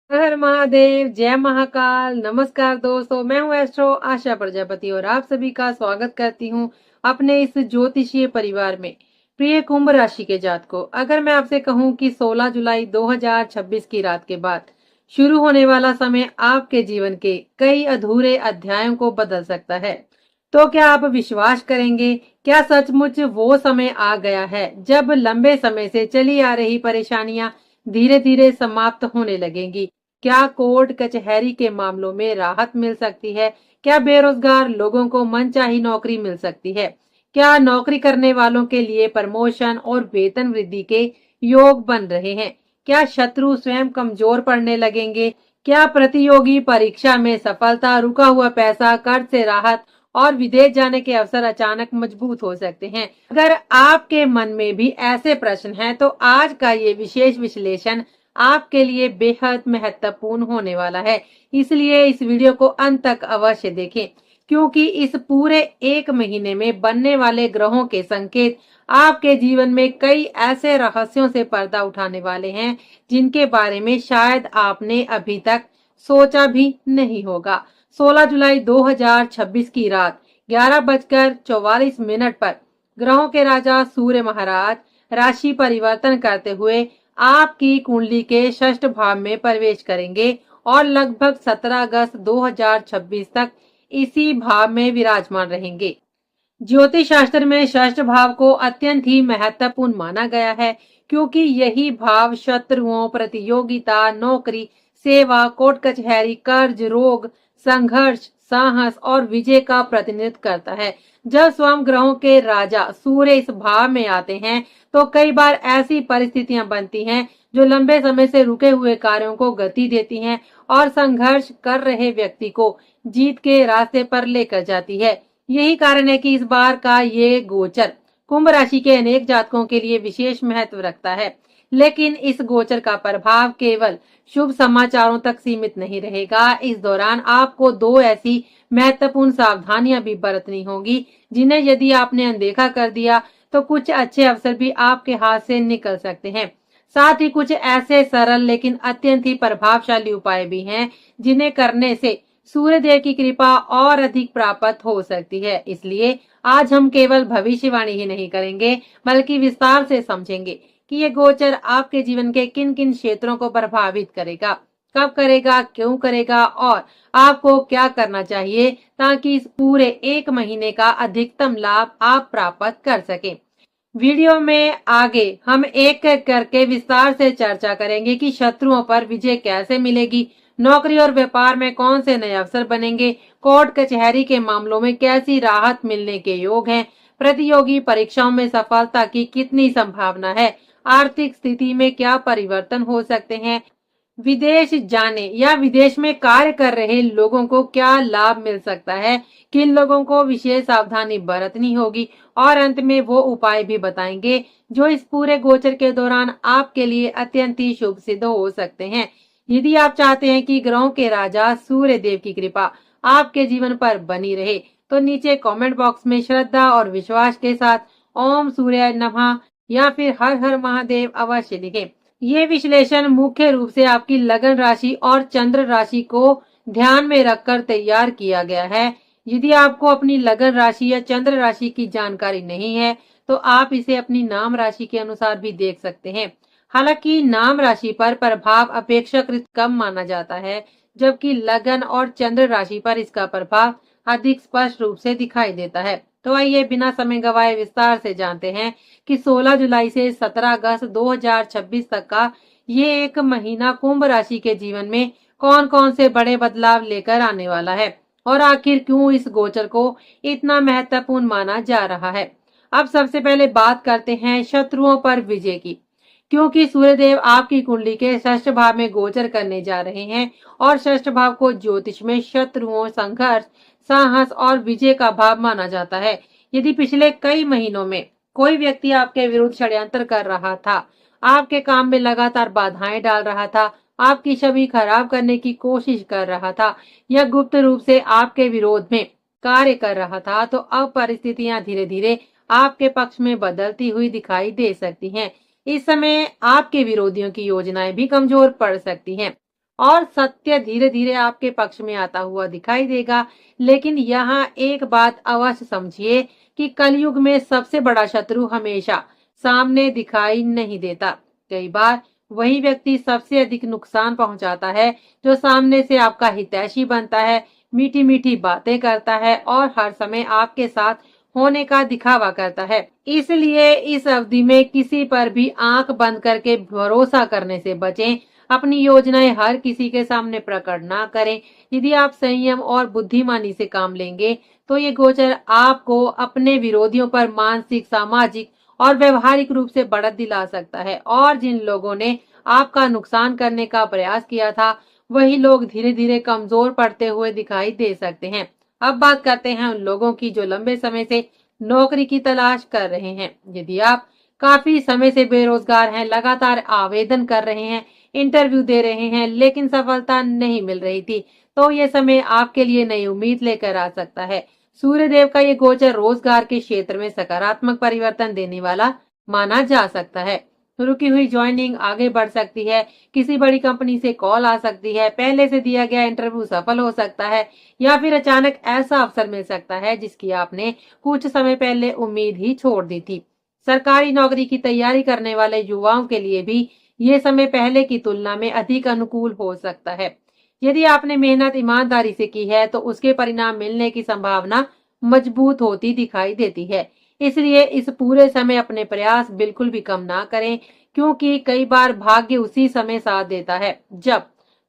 हर हर महादेव, जय महाकाल। नमस्कार दोस्तों, मैं हूं एस्ट्रो आशा प्रजापति और आप सभी का स्वागत करती हूं अपने इस ज्योतिषीय परिवार में। प्रिय कुंभ राशि के जातकों, अगर मैं आपसे कहूं कि 16 जुलाई 2026 की रात के बाद शुरू होने वाला समय आपके जीवन के कई अधूरे अध्यायों को बदल सकता है, तो क्या आप विश्वास करेंगे? क्या सचमुच वो समय आ गया है जब लंबे समय से चली आ रही परेशानियां धीरे धीरे समाप्त होने लगेंगी? क्या कोर्ट कचहरी के मामलों में राहत मिल सकती है? क्या बेरोजगार लोगों को मनचाही नौकरी मिल सकती है? क्या नौकरी करने वालों के लिए प्रमोशन और वेतन वृद्धि के योग बन रहे हैं? क्या शत्रु स्वयं कमजोर पड़ने लगेंगे? क्या प्रतियोगी परीक्षा में सफलता, रुका हुआ पैसा, कर्ज से राहत और विदेश जाने के अवसर अचानक मजबूत हो सकते हैं? अगर आपके मन में भी ऐसे प्रश्न हैं, तो आज का ये विशेष विश्लेषण आपके लिए बेहद महत्वपूर्ण होने वाला है। इसलिए इस वीडियो को अंत तक अवश्य देखें, क्योंकि इस पूरे एक महीने में बनने वाले ग्रहों के संकेत आपके जीवन में कई ऐसे रहस्यों से पर्दा उठाने वाले हैं जिनके बारे में शायद आपने अभी तक सोचा भी नहीं होगा। 16 जुलाई 2026 की रात 11:44 पर ग्रहों के राजा सूर्य महाराज राशि परिवर्तन करते हुए आपकी कुंडली के षष्ठ भाव में प्रवेश करेंगे और लगभग 17 अगस्त 2026 तक इसी भाव में विराजमान रहेंगे। ज्योतिष शास्त्र में षष्ठ भाव को अत्यंत ही महत्वपूर्ण माना गया है, क्योंकि यही भाव शत्रुओं, प्रतियोगिता, नौकरी, सेवा, कोर्ट कचहरी, कर्ज, रोग, संघर्ष, साहस और विजय का प्रतिनिधित्व करता है। जब स्वयं ग्रहों के राजा सूर्य इस भाव में आते हैं, तो कई बार ऐसी परिस्थितियां बनती हैं जो लंबे समय से रुके हुए कार्यों को गति देती हैं और संघर्ष कर रहे व्यक्ति को जीत के रास्ते पर लेकर जाती है। यही कारण है कि इस बार का ये गोचर कुंभ राशि के अनेक जातकों के लिए विशेष महत्व रखता है। लेकिन इस गोचर का प्रभाव केवल शुभ समाचारों तक सीमित नहीं रहेगा। इस दौरान आपको दो ऐसी महत्वपूर्ण सावधानियां भी बरतनी होगी जिन्हें यदि आपने अनदेखा कर दिया तो कुछ अच्छे अवसर भी आपके हाथ से निकल सकते हैं। साथ ही कुछ ऐसे सरल लेकिन अत्यंत ही प्रभावशाली उपाय भी हैं जिन्हें करने से सूर्य देव की कृपा और अधिक प्राप्त हो सकती है। इसलिए आज हम केवल भविष्यवाणी ही नहीं करेंगे, बल्कि विस्तार से समझेंगे कि ये गोचर आपके जीवन के किन किन क्षेत्रों को प्रभावित करेगा, कब करेगा, क्यों करेगा और आपको क्या करना चाहिए ताकि इस पूरे एक महीने का अधिकतम लाभ आप प्राप्त कर सकें। वीडियो में आगे हम एक एक करके विस्तार से चर्चा करेंगे कि शत्रुओं पर विजय कैसे मिलेगी, नौकरी और व्यापार में कौन से नए अवसर बनेंगे, कोर्ट कचहरी के मामलों में कैसी राहत मिलने के योग हैं, प्रतियोगी परीक्षाओं में सफलता की कितनी संभावना है, आर्थिक स्थिति में क्या परिवर्तन हो सकते हैं, विदेश जाने या विदेश में कार्य कर रहे लोगों को क्या लाभ मिल सकता है, किन लोगों को विशेष सावधानी बरतनी होगी और अंत में वो उपाय भी बताएंगे जो इस पूरे गोचर के दौरान आपके लिए अत्यंत ही शुभ सिद्ध हो सकते हैं। यदि आप चाहते हैं कि ग्रहों के राजा सूर्य देव की कृपा आपके जीवन पर बनी रहे, तो नीचे कमेंट बॉक्स में श्रद्धा और विश्वास के साथ ओम सूर्याय नमः या फिर हर हर महादेव अवश्य लिखें। ये विश्लेषण मुख्य रूप से आपकी लगन राशि और चंद्र राशि को ध्यान में रखकर तैयार किया गया है। यदि आपको अपनी लगन राशि या चंद्र राशि की जानकारी नहीं है, तो आप इसे अपनी नाम राशि के अनुसार भी देख सकते हैं। हालांकि नाम राशि पर प्रभाव अपेक्षाकृत कम माना जाता है, जबकि लगन और चंद्र राशि पर इसका प्रभाव अधिक स्पष्ट रूप से दिखाई देता है। तो आइए बिना समय गवाए विस्तार से जानते हैं कि 16 जुलाई से 17 अगस्त 2026 तक का ये एक महीना कुंभ राशि के जीवन में कौन कौन से बड़े बदलाव लेकर आने वाला है और आखिर क्यों इस गोचर को इतना महत्वपूर्ण माना जा रहा है। अब सबसे पहले बात करते हैं शत्रुओं पर विजय की, क्योंकि सूर्यदेव आपकी कुंडली के षष्ठ भाव में गोचर करने जा रहे हैं और षष्ठ भाव को ज्योतिष में शत्रुओं, संघर्ष, साहस और विजय का भाव माना जाता है। यदि पिछले कई महीनों में कोई व्यक्ति आपके विरुद्ध षड्यंत्र कर रहा था, आपके काम में लगातार बाधाएं डाल रहा था, आपकी छवि खराब करने की कोशिश कर रहा था या गुप्त रूप से आपके विरोध में कार्य कर रहा था, तो अब परिस्थितियां धीरे धीरे आपके पक्ष में बदलती हुई दिखाई दे सकती हैं। इस समय आपके विरोधियों की योजनाएं भी कमजोर पड़ सकती हैं और सत्य धीरे धीरे आपके पक्ष में आता हुआ दिखाई देगा। लेकिन यहाँ एक बात अवश्य समझिए कि कलयुग में सबसे बड़ा शत्रु हमेशा सामने दिखाई नहीं देता। कई बार वही व्यक्ति सबसे अधिक नुकसान पहुंचाता है जो सामने से आपका हितैषी बनता है, मीठी मीठी बातें करता है और हर समय आपके साथ होने का दिखावा करता है। इसलिए इस अवधि में किसी पर भी आंख बंद करके भरोसा करने से बचें। अपनी योजनाएं हर किसी के सामने प्रकट ना करें। यदि आप संयम और बुद्धिमानी से काम लेंगे तो ये गोचर आपको अपने विरोधियों पर मानसिक, सामाजिक और व्यवहारिक रूप से बढ़त दिला सकता है। और जिन लोगों ने आपका नुकसान करने का प्रयास किया था वही लोग धीरे धीरे कमजोर पड़ते हुए दिखाई दे सकते हैं। अब बात करते हैं उन लोगों की जो लंबे समय से नौकरी की तलाश कर रहे हैं। यदि आप काफी समय से बेरोजगार हैं, लगातार आवेदन कर रहे हैं, इंटरव्यू दे रहे हैं लेकिन सफलता नहीं मिल रही थी, तो ये समय आपके लिए नई उम्मीद लेकर आ सकता है। सूर्य देव का ये गोचर रोजगार के क्षेत्र में सकारात्मक परिवर्तन देने वाला माना जा सकता है। रुकी हुई ज्वाइनिंग आगे बढ़ सकती है, किसी बड़ी कंपनी से कॉल आ सकती है, पहले से दिया गया इंटरव्यू सफल हो सकता है या फिर अचानक ऐसा अवसर मिल सकता है जिसकी आपने कुछ समय पहले उम्मीद ही छोड़ दी थी। सरकारी नौकरी की तैयारी करने वाले युवाओं के लिए भी ये समय पहले की तुलना में अधिक अनुकूल हो सकता है। यदि आपने मेहनत ईमानदारी से की है तो उसके परिणाम मिलने की संभावना मजबूत होती दिखाई देती है। इसलिए इस पूरे समय अपने प्रयास बिल्कुल भी कम ना करें, क्योंकि कई बार भाग्य उसी समय साथ देता है जब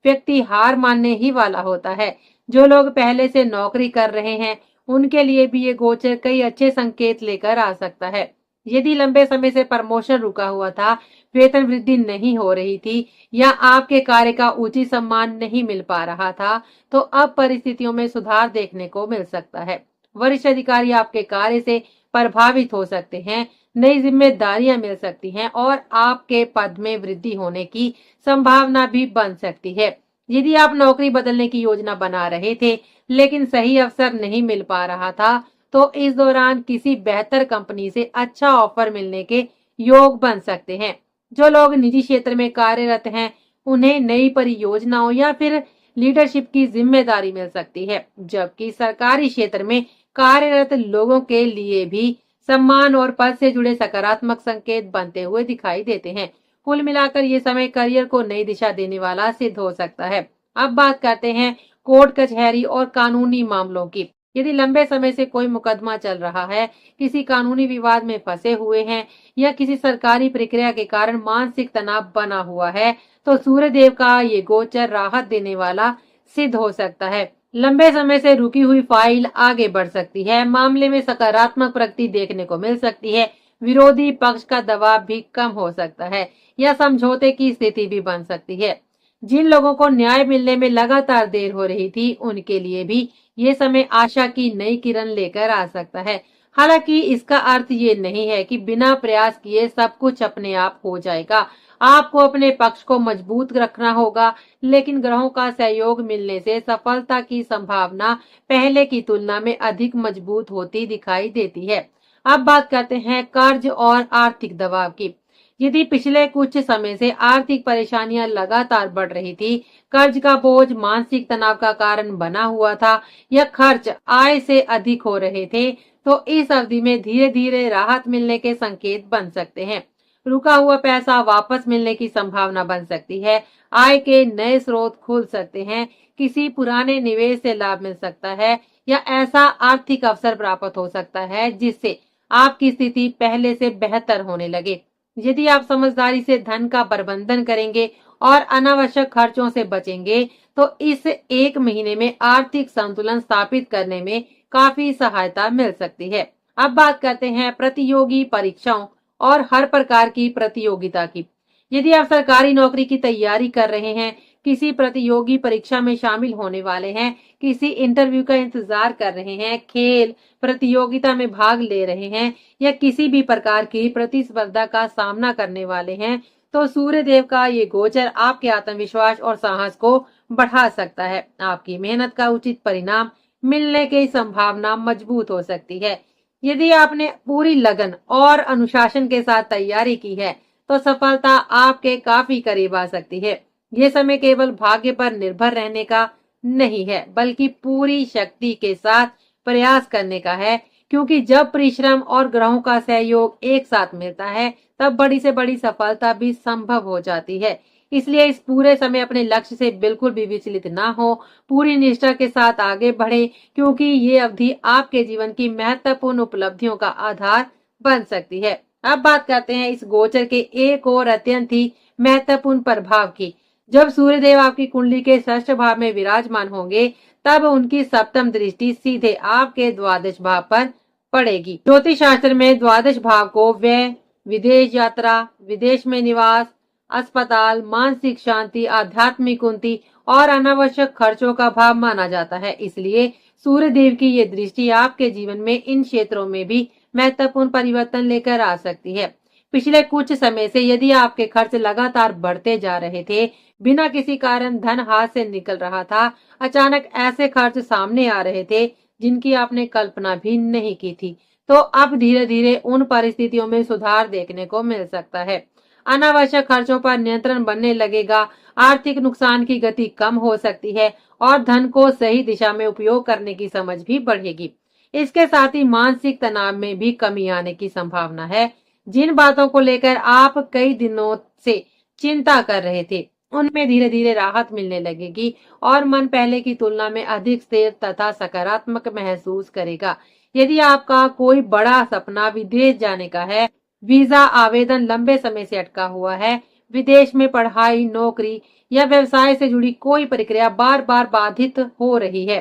व्यक्ति हार मानने ही वाला होता है। जो लोग पहले से नौकरी कर रहे हैं उनके लिए भी ये गोचर कई अच्छे संकेत लेकर आ सकता है। यदि लंबे समय से प्रमोशन रुका हुआ था, वेतन वृद्धि नहीं हो रही थी या आपके कार्य का उचित सम्मान नहीं मिल पा रहा था, तो अब परिस्थितियों में सुधार देखने को मिल सकता है। वरिष्ठ अधिकारी आपके कार्य से प्रभावित हो सकते हैं, नई जिम्मेदारियां मिल सकती हैं और आपके पद में वृद्धि होने की संभावना भी बन सकती है। यदि आप नौकरी बदलने की योजना बना रहे थे लेकिन सही अवसर नहीं मिल पा रहा था, तो इस दौरान किसी बेहतर कंपनी से अच्छा ऑफर मिलने के योग बन सकते हैं। जो लोग निजी क्षेत्र में कार्यरत हैं उन्हें नई परियोजनाओं या फिर लीडरशिप की जिम्मेदारी मिल सकती है, जबकि सरकारी क्षेत्र में कार्यरत लोगों के लिए भी सम्मान और पद से जुड़े सकारात्मक संकेत बनते हुए दिखाई देते हैं। कुल मिलाकर ये समय करियर को नई दिशा देने वाला सिद्ध हो सकता है। अब बात करते हैं कोर्ट कचहरी और कानूनी मामलों की। यदि लंबे समय से कोई मुकदमा चल रहा है, किसी कानूनी विवाद में फंसे हुए हैं या किसी सरकारी प्रक्रिया के कारण मानसिक तनाव बना हुआ है, तो सूर्य देव का ये गोचर राहत देने वाला सिद्ध हो सकता है। लंबे समय से रुकी हुई फाइल आगे बढ़ सकती है, मामले में सकारात्मक प्रगति देखने को मिल सकती है, विरोधी पक्ष का दबाव भी कम हो सकता है या समझौते की स्थिति भी बन सकती है। जिन लोगों को न्याय मिलने में लगातार देर हो रही थी उनके लिए भी ये समय आशा की नई किरण लेकर आ सकता है। हालांकि इसका अर्थ ये नहीं है कि बिना प्रयास किए सब कुछ अपने आप हो जाएगा। आपको अपने पक्ष को मजबूत रखना होगा, लेकिन ग्रहों का सहयोग मिलने से सफलता की संभावना पहले की तुलना में अधिक मजबूत होती दिखाई देती है। अब बात करते हैं कर्ज और आर्थिक दबाव की। यदि पिछले कुछ समय से आर्थिक परेशानियां लगातार बढ़ रही थी, कर्ज का बोझ मानसिक तनाव का कारण बना हुआ था या खर्च आय से अधिक हो रहे थे, तो इस अवधि में धीरे धीरे राहत मिलने के संकेत बन सकते हैं। रुका हुआ पैसा वापस मिलने की संभावना बन सकती है, आय के नए स्रोत खुल सकते हैं, किसी पुराने निवेश से लाभ मिल सकता है या ऐसा आर्थिक अवसर प्राप्त हो सकता है जिससे आपकी स्थिति पहले से बेहतर होने लगे। यदि आप समझदारी से धन का प्रबंधन करेंगे और अनावश्यक खर्चों से बचेंगे, तो इस एक महीने में आर्थिक संतुलन स्थापित करने में काफी सहायता मिल सकती है। अब बात करते हैं प्रतियोगी परीक्षाओं और हर प्रकार की प्रतियोगिता की। यदि आप सरकारी नौकरी की तैयारी कर रहे हैं, किसी प्रतियोगी परीक्षा में शामिल होने वाले हैं, किसी इंटरव्यू का इंतजार कर रहे हैं, खेल प्रतियोगिता में भाग ले रहे हैं या किसी भी प्रकार की प्रतिस्पर्धा का सामना करने वाले हैं, तो सूर्य देव का ये गोचर आपके आत्मविश्वास और साहस को बढ़ा सकता है। आपकी मेहनत का उचित परिणाम मिलने की संभावना मजबूत हो सकती है। यदि आपने पूरी लगन और अनुशासन के साथ तैयारी की है, तो सफलता आपके काफी करीब आ सकती है। ये समय केवल भाग्य पर निर्भर रहने का नहीं है, बल्कि पूरी शक्ति के साथ प्रयास करने का है, क्योंकि जब परिश्रम और ग्रहों का सहयोग एक साथ मिलता है, तब बड़ी से बड़ी सफलता भी संभव हो जाती है। इसलिए इस पूरे समय अपने लक्ष्य से बिल्कुल भी विचलित ना हो, पूरी निष्ठा के साथ आगे बढ़े, क्योंकि ये अवधि आपके जीवन की महत्वपूर्ण उपलब्धियों का आधार बन सकती है। अब बात करते हैं इस गोचर के एक और अत्यंत ही महत्वपूर्ण प्रभाव की। जब सूर्यदेव आपकी कुंडली के षष्ठ भाव में विराजमान होंगे, तब उनकी सप्तम दृष्टि सीधे आपके द्वादश भाव पर पड़ेगी। ज्योतिष शास्त्र में द्वादश भाव को व्यय, विदेश यात्रा, विदेश में निवास, अस्पताल, मानसिक शांति, आध्यात्मिक उन्नति और अनावश्यक खर्चों का भाव माना जाता है। इसलिए सूर्य देव की ये दृष्टि आपके जीवन में इन क्षेत्रों में भी महत्वपूर्ण परिवर्तन लेकर आ सकती है। पिछले कुछ समय से यदि आपके खर्च लगातार बढ़ते जा रहे थे, बिना किसी कारण धन हाथ से निकल रहा था, अचानक ऐसे खर्च सामने आ रहे थे जिनकी आपने कल्पना भी नहीं की थी, तो अब धीरे धीरे उन परिस्थितियों में सुधार देखने को मिल सकता है। अनावश्यक खर्चों पर नियंत्रण बनने लगेगा, आर्थिक नुकसान की गति कम हो सकती है और धन को सही दिशा में उपयोग करने की समझ भी बढ़ेगी। इसके साथ ही मानसिक तनाव में भी कमी आने की संभावना है। जिन बातों को लेकर आप कई दिनों से चिंता कर रहे थे, उनमें धीरे धीरे राहत मिलने लगेगी और मन पहले की तुलना में अधिक स्थिर तथा सकारात्मक महसूस करेगा। यदि आपका कोई बड़ा सपना विदेश जाने का है, वीजा आवेदन लंबे समय से अटका हुआ है, विदेश में पढ़ाई, नौकरी या व्यवसाय से जुड़ी कोई प्रक्रिया बार बार बाधित हो रही है,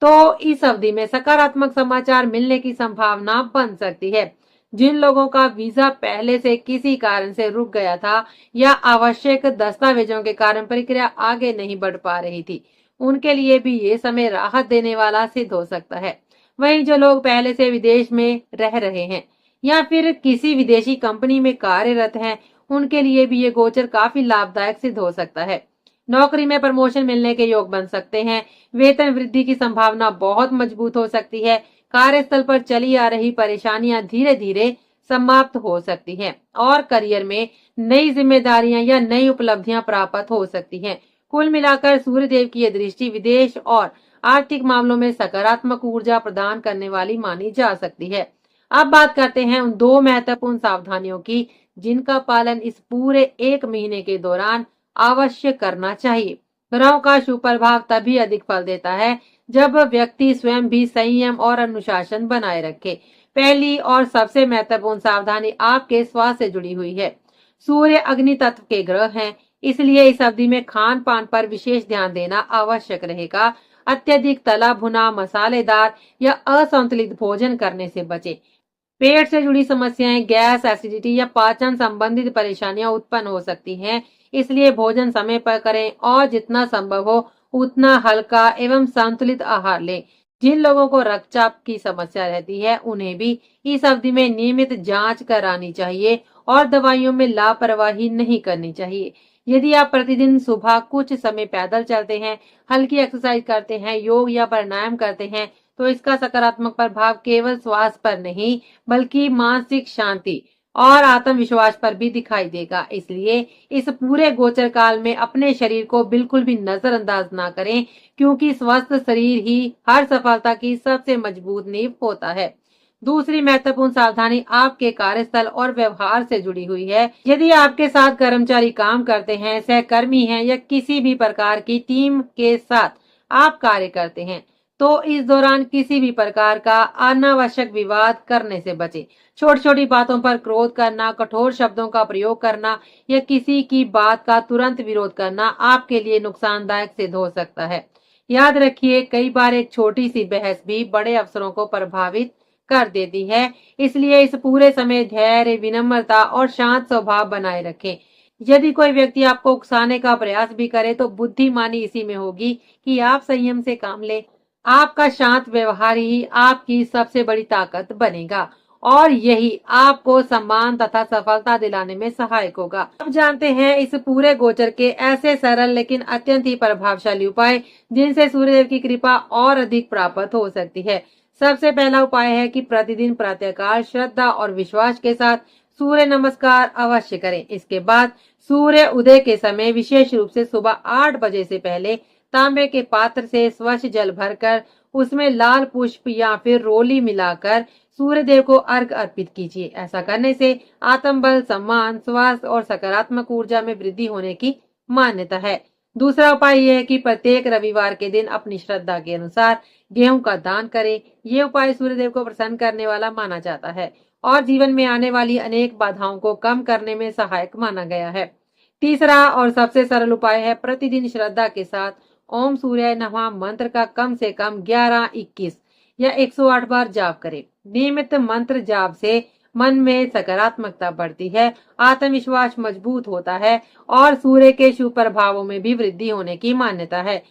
तो इस अवधि में सकारात्मक समाचार मिलने की संभावना बन सकती है। जिन लोगों का वीजा पहले से किसी कारण से रुक गया था या आवश्यक दस्तावेजों के कारण प्रक्रिया आगे नहीं बढ़ पा रही थी, उनके लिए भी ये समय राहत देने वाला सिद्ध हो सकता है। वहीं जो लोग पहले से विदेश में रह रहे हैं या फिर किसी विदेशी कंपनी में कार्यरत हैं, उनके लिए भी ये गोचर काफी लाभदायक सिद्ध हो सकता है। नौकरी में प्रमोशन मिलने के योग बन सकते हैं, वेतन वृद्धि की संभावना बहुत मजबूत हो सकती है, कार्यस्थल पर चली आ रही परेशानियां धीरे धीरे समाप्त हो सकती हैं और करियर में नई जिम्मेदारियां या नई उपलब्धियां प्राप्त हो सकती हैं। कुल मिलाकर सूर्यदेव की यह दृष्टि विदेश और आर्थिक मामलों में सकारात्मक ऊर्जा प्रदान करने वाली मानी जा सकती है। अब बात करते हैं उन दो महत्वपूर्ण सावधानियों की, जिनका पालन इस पूरे एक महीने के दौरान अवश्य करना चाहिए। ग्रहों का शुभ प्रभाव तभी अधिक फल देता है जब व्यक्ति स्वयं भी संयम और अनुशासन बनाए रखे। पहली और सबसे महत्वपूर्ण सावधानी आपके स्वास्थ्य से जुड़ी हुई है। सूर्य अग्नि तत्व के ग्रह हैं, इसलिए इस अवधि में खान पान पर विशेष ध्यान देना आवश्यक रहेगा। अत्यधिक तला भुना, मसालेदार या असंतुलित भोजन करने से बचें। पेट से जुड़ी समस्याएं, गैस, एसिडिटी या पाचन संबंधित परेशानियां उत्पन्न हो सकती हैं, इसलिए भोजन समय पर करें और जितना संभव हो उतना हल्का एवं संतुलित आहार लें। जिन लोगों को रक्तचाप की समस्या रहती है, उन्हें भी इस अवधि में नियमित जांच करानी चाहिए और दवाइयों में लापरवाही नहीं करनी चाहिए। यदि आप प्रतिदिन सुबह कुछ समय पैदल चलते हैं, हल्की एक्सरसाइज करते हैं, योग या प्राणायाम करते हैं, तो इसका सकारात्मक प्रभाव केवल स्वास्थ्य पर नहीं, बल्कि मानसिक शांति और आत्मविश्वास पर भी दिखाई देगा। इसलिए इस पूरे गोचर काल में अपने शरीर को बिल्कुल भी नजरअंदाज ना करें, क्योंकि स्वस्थ शरीर ही हर सफलता की सबसे मजबूत नींव होता है। दूसरी महत्वपूर्ण सावधानी आपके कार्यस्थल और व्यवहार से जुड़ी हुई है। यदि आपके साथ कर्मचारी काम करते हैं, सहकर्मी हैं या किसी भी प्रकार की टीम के साथ आप कार्य करते हैं, तो इस दौरान किसी भी प्रकार का अनावश्यक विवाद करने से बचें। छोटी छोटी बातों पर क्रोध करना, कठोर शब्दों का प्रयोग करना या किसी की बात का तुरंत विरोध करना आपके लिए नुकसानदायक सिद्ध हो सकता है। याद रखिए, कई बार एक छोटी सी बहस भी बड़े अवसरों को प्रभावित कर देती है। इसलिए इस पूरे समय धैर्य, विनम्रता और शांत स्वभाव बनाए रखें। यदि कोई व्यक्ति आपको उकसाने का प्रयास भी करे, तो बुद्धिमानी इसी में होगी कि आप संयम से काम लें। आपका शांत व्यवहार ही आपकी सबसे बड़ी ताकत बनेगा और यही आपको सम्मान तथा सफलता दिलाने में सहायक होगा। अब जानते हैं इस पूरे गोचर के ऐसे सरल लेकिन अत्यंत ही प्रभावशाली उपाय, जिनसे सूर्यदेव की कृपा और अधिक प्राप्त हो सकती है। सबसे पहला उपाय है कि प्रतिदिन प्रातःकाल श्रद्धा और विश्वास के साथ सूर्य नमस्कार अवश्य करें। इसके बाद सूर्य उदय के समय विशेष रूप से सुबह 8 बजे से पहले तांबे के पात्र से स्वच्छ जल भरकर उसमें लाल पुष्प या फिर रोली मिलाकर सूर्य देव को अर्घ अर्पित कीजिए। ऐसा करने से आत्मबल, सम्मान, स्वास्थ्य और सकारात्मक ऊर्जा में वृद्धि होने की मान्यता है। दूसरा उपाय यह है कि प्रत्येक रविवार के दिन अपनी श्रद्धा के अनुसार गेहूं का दान करें। ये उपाय सूर्यदेव को प्रसन्न करने वाला माना जाता है और जीवन में आने वाली अनेक बाधाओं को कम करने में सहायक माना गया है। तीसरा और सबसे सरल उपाय है प्रतिदिन श्रद्धा के साथ ओम सूर्याय नमः मंत्र का कम से कम 11, 21 या 108 बार जाप करें। नियमित मंत्र जाप से मन में सकारात्मकता बढ़ती है, आत्मविश्वास मजबूत होता है और सूर्य के शुभ प्रभावों में भी वृद्धि होने की मान्यता है।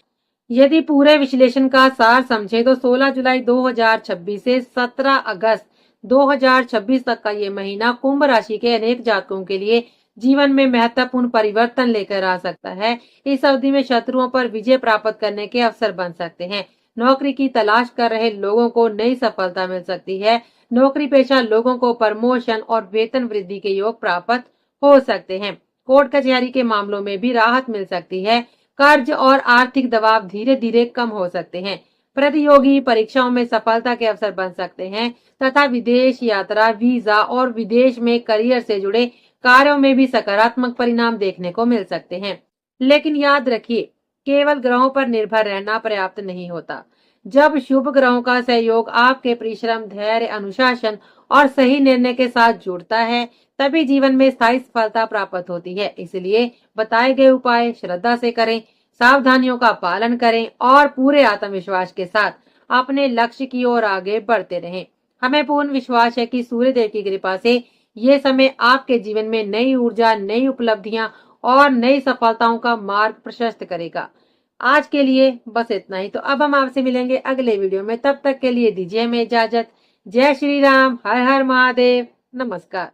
यदि पूरे विश्लेषण का सार समझे तो 16 जुलाई 2026 से 17 अगस्त 2026 तक का ये महीना कुंभ राशि के अनेक जातकों के लिए जीवन में महत्वपूर्ण परिवर्तन लेकर आ सकता है। इस अवधि में शत्रुओं पर विजय प्राप्त करने के अवसर बन सकते हैं। नौकरी की तलाश कर रहे लोगों को नई सफलता मिल सकती है। नौकरी पेशा लोगों को प्रमोशन और वेतन वृद्धि के योग प्राप्त हो सकते हैं। कोर्ट कचहरी के मामलों में भी राहत मिल सकती है। कर्ज और आर्थिक दबाव धीरे धीरे कम हो सकते हैं। प्रतियोगी परीक्षाओं में सफलता के अवसर बन सकते हैं तथा विदेश यात्रा, वीजा और विदेश में करियर से जुड़े कार्यों में भी सकारात्मक परिणाम देखने को मिल सकते हैं। लेकिन याद रखिए, केवल ग्रहों पर निर्भर रहना पर्याप्त नहीं होता। जब शुभ ग्रहों का सहयोग आपके परिश्रम, धैर्य, अनुशासन और सही निर्णय के साथ जुड़ता है, तभी जीवन में स्थायी सफलता प्राप्त होती है। इसलिए बताए गए उपाय श्रद्धा से करें, सावधानियों का पालन करें और पूरे आत्मविश्वास के साथ अपने लक्ष्य की ओर आगे बढ़ते रहें। हमें पूर्ण विश्वास है कि सूर्य देव की कृपा से ये समय आपके जीवन में नई ऊर्जा, नई उपलब्धियां और नई सफलताओं का मार्ग प्रशस्त करेगा। आज के लिए बस इतना ही। तो अब हम आपसे मिलेंगे अगले वीडियो में। तब तक के लिए दीजिए हमें इजाजत। जय श्री राम, हर हर महादेव, नमस्कार।